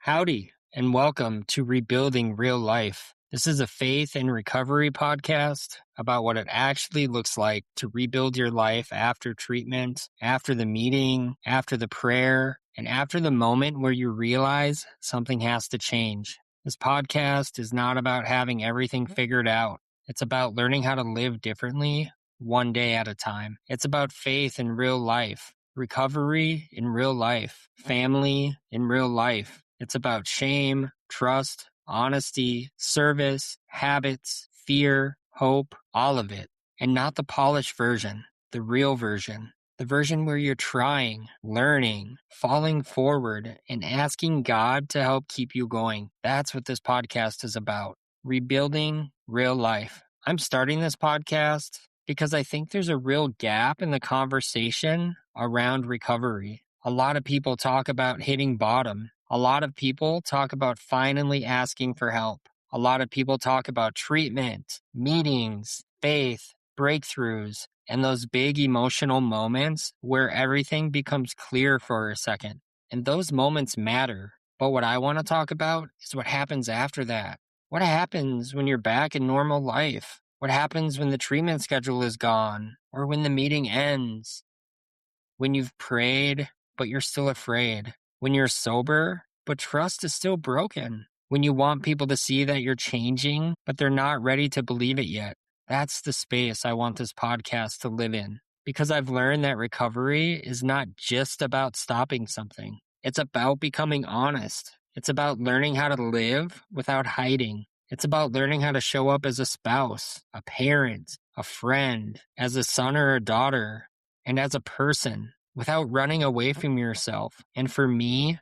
Howdy, and welcome to Rebuilding Real Life. This is a faith and recovery podcast about what it actually looks like to rebuild your life after treatment, after the meeting, after the prayer, and after the moment where you realize something has to change. This podcast is not about having everything figured out. It's about learning how to live differently, one day at a time. It's about faith in real life, recovery in real life, family in real life. It's about shame, trust, honesty, service, habits, fear, hope, all of it. And not the polished version, the real version. The version where you're trying, learning, falling forward, and asking God to help keep you going. That's what this podcast is about. Rebuilding real life. I'm starting this podcast because I think there's a real gap in the conversation around recovery. A lot of people talk about hitting bottom. A lot of people talk about finally asking for help. A lot of people talk about treatment, meetings, faith, breakthroughs, and those big emotional moments where everything becomes clear for a second. And those moments matter. But what I want to talk about is what happens after that. What happens when you're back in normal life? What happens when the treatment schedule is gone? Or when the meeting ends? When you've prayed, but you're still afraid? When you're sober, but trust is still broken? When you want people to see that you're changing, but they're not ready to believe it yet? That's the space I want this podcast to live in. Because I've learned that recovery is not just about stopping something. It's about becoming honest. It's about learning how to live without hiding. It's about learning how to show up as a spouse, a parent, a friend, as a son or a daughter, and as a person without running away from yourself. And for me,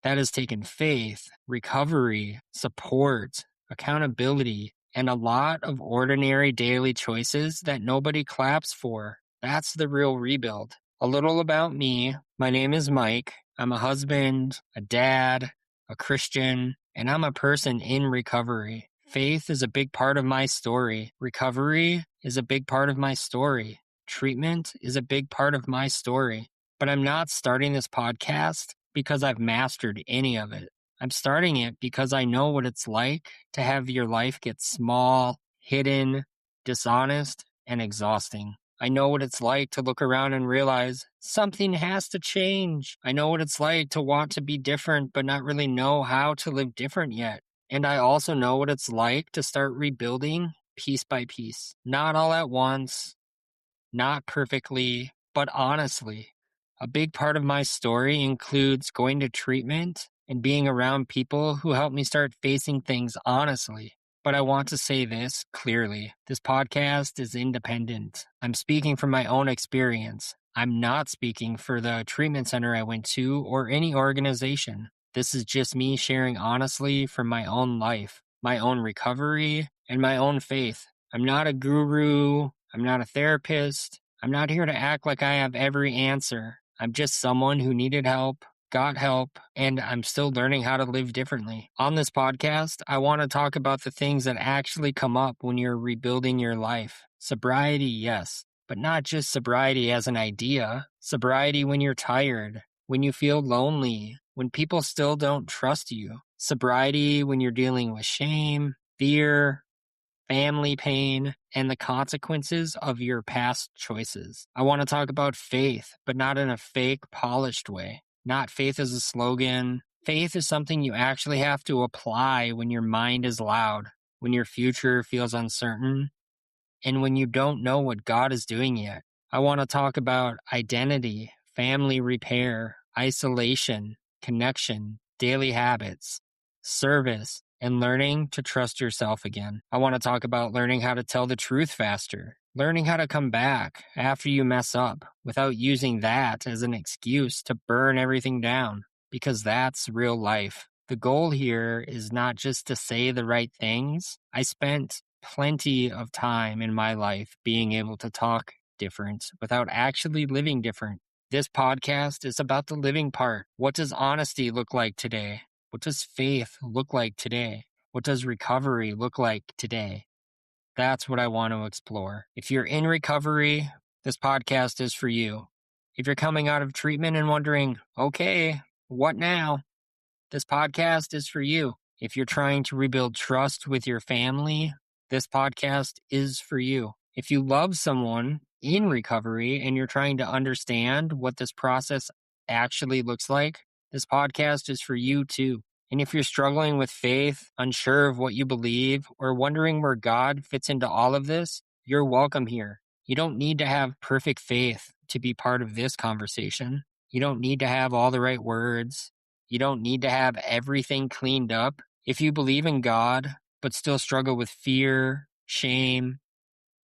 that has taken faith, recovery, support, accountability, and a lot of ordinary daily choices that nobody claps for. That's the real rebuild. A little about me. My name is Mike. I'm a husband, a dad, a Christian, and I'm a person in recovery. Faith is a big part of my story. Recovery is a big part of my story. Treatment is a big part of my story. But I'm not starting this podcast because I've mastered any of it. I'm starting it because I know what it's like to have your life get small, hidden, dishonest, and exhausting. I know what it's like to look around and realize something has to change. I know what it's like to want to be different but not really know how to live different yet. And I also know what it's like to start rebuilding piece by piece. Not all at once, not perfectly, but honestly. A big part of my story includes going to treatment and being around people who help me start facing things honestly. But I want to say this clearly. This podcast is independent. I'm speaking from my own experience. I'm not speaking for the treatment center I went to or any organization. This is just me sharing honestly from my own life, my own recovery, and my own faith. I'm not a guru. I'm not a therapist. I'm not here to act like I have every answer. I'm just someone who needed help, got help, and I'm still learning how to live differently. On this podcast, I want to talk about the things that actually come up when you're rebuilding your life. Sobriety, yes, but not just sobriety as an idea. Sobriety when you're tired, when you feel lonely, when people still don't trust you. Sobriety when you're dealing with shame, fear, family pain, and the consequences of your past choices. I want to talk about faith, but not in a fake, polished way. Not faith as a slogan. Faith is something you actually have to apply when your mind is loud, when your future feels uncertain, and when you don't know what God is doing yet. I want to talk about identity, family repair, isolation, connection, daily habits, service, and learning to trust yourself again. I want to talk about learning how to tell the truth faster, learning how to come back after you mess up without using that as an excuse to burn everything down, because that's real life. The goal here is not just to say the right things. I spent plenty of time in my life being able to talk different without actually living different. This podcast is about the living part. What does honesty look like today? What does faith look like today? What does recovery look like today? That's what I want to explore. If you're in recovery, this podcast is for you. If you're coming out of treatment and wondering, okay, what now? this podcast is for you. If you're trying to rebuild trust with your family, this podcast is for you. If you love someone in recovery and you're trying to understand what this process actually looks like, this podcast is for you too. And if you're struggling with faith, unsure of what you believe, or wondering where God fits into all of this, you're welcome here. You don't need to have perfect faith to be part of this conversation. You don't need to have all the right words. You don't need to have everything cleaned up. If you believe in God, but still struggle with fear, shame,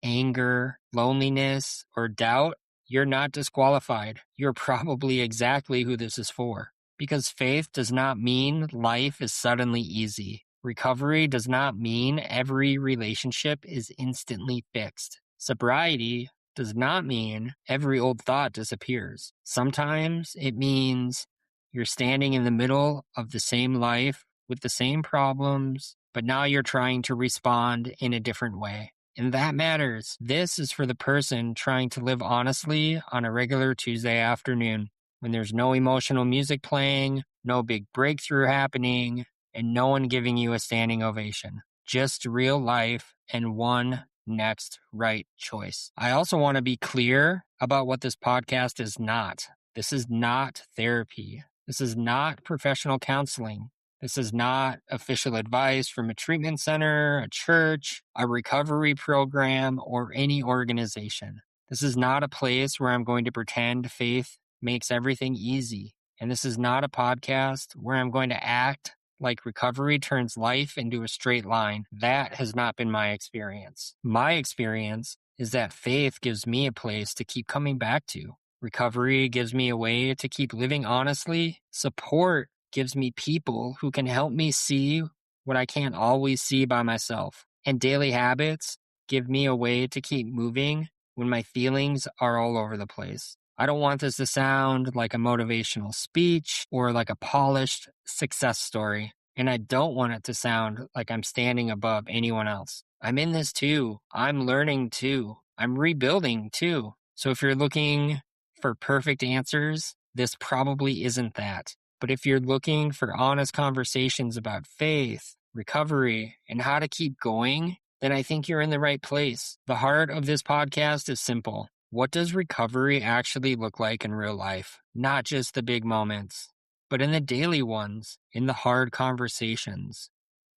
anger, loneliness, or doubt, you're not disqualified. You're probably exactly who this is for. Because faith does not mean life is suddenly easy. Recovery does not mean every relationship is instantly fixed. Sobriety does not mean every old thought disappears. Sometimes it means you're standing in the middle of the same life with the same problems, but now you're trying to respond in a different way. And that matters. This is for the person trying to live honestly on a regular Tuesday afternoon when there's no emotional music playing, no big breakthrough happening, and no one giving you a standing ovation. Just real life and one next right choice. I also want to be clear about what this podcast is not. This is not therapy. This is not professional counseling. This is not official advice from a treatment center, a church, a recovery program, or any organization. This is not a place where I'm going to pretend faith makes everything easy. And this is not a podcast where I'm going to act like recovery turns life into a straight line. That has not been my experience. My experience is that faith gives me a place to keep coming back to. Recovery gives me a way to keep living honestly. Support gives me people who can help me see what I can't always see by myself. And daily habits give me a way to keep moving when my feelings are all over the place. I don't want this to sound like a motivational speech or like a polished success story. And I don't want it to sound like I'm standing above anyone else. I'm in this too. I'm learning too. I'm rebuilding too. So if you're looking for perfect answers, this probably isn't that. But if you're looking for honest conversations about faith, recovery, and how to keep going, then I think you're in the right place. The heart of this podcast is simple. What does recovery actually look like in real life? Not just the big moments, but in the daily ones, in the hard conversations,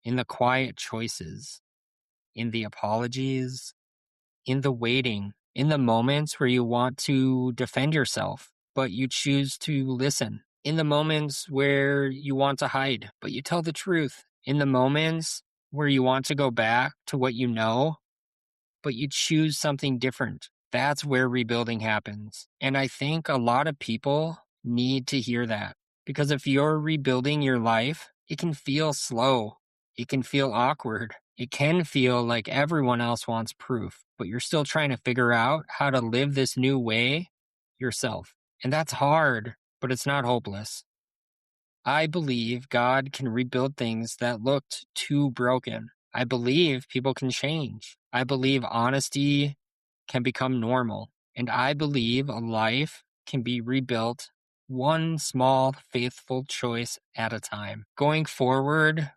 in the quiet choices, in the apologies, in the waiting, in the moments where you want to defend yourself, but you choose to listen, in the moments where you want to hide, but you tell the truth, in the moments where you want to go back to what you know, but you choose something different. That's where rebuilding happens. And I think a lot of people need to hear that. Because if you're rebuilding your life, it can feel slow. It can feel awkward. It can feel like everyone else wants proof, but you're still trying to figure out how to live this new way yourself. And that's hard, but it's not hopeless. I believe God can rebuild things that looked too broken. I believe people can change. I believe honesty can become normal. And I believe a life can be rebuilt one small, faithful choice at a time. Going forward,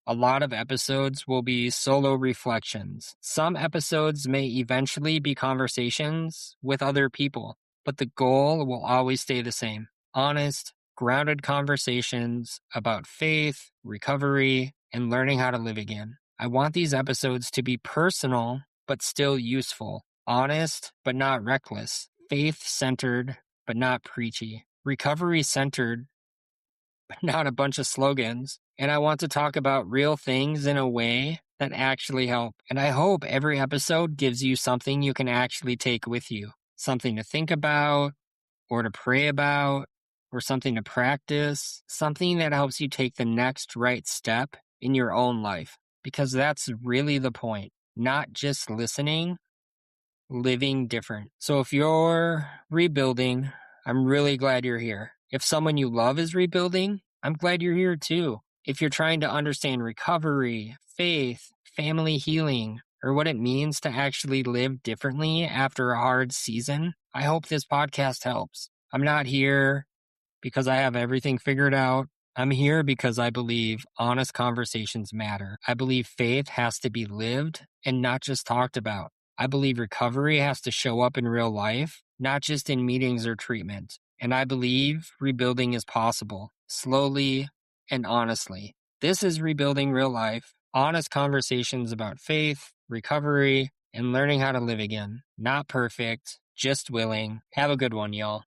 a lot of episodes will be solo reflections. Some episodes may eventually be conversations with other people, but the goal will always stay the same. Honest, grounded conversations about faith, recovery, and learning how to live again. I want these episodes to be personal, but still useful. Honest, but not reckless. Faith-centered, but not preachy. Recovery-centered, but not a bunch of slogans. And I want to talk about real things in a way that actually help. And I hope every episode gives you something you can actually take with you. Something to think about, or to pray about, or something to practice. Something that helps you take the next right step in your own life. Because that's really the point. Not just listening, living different. So if you're rebuilding, I'm really glad you're here. If someone you love is rebuilding, I'm glad you're here too. If you're trying to understand recovery, faith, family healing, or what it means to actually live differently after a hard season, I hope this podcast helps. I'm not here because I have everything figured out. I'm here because I believe honest conversations matter. I believe faith has to be lived and not just talked about. I believe recovery has to show up in real life, not just in meetings or treatment. And I believe rebuilding is possible, slowly and honestly. This is Rebuilding Real Life, honest conversations about faith, recovery, and learning how to live again. Not perfect, just willing. Have a good one, y'all.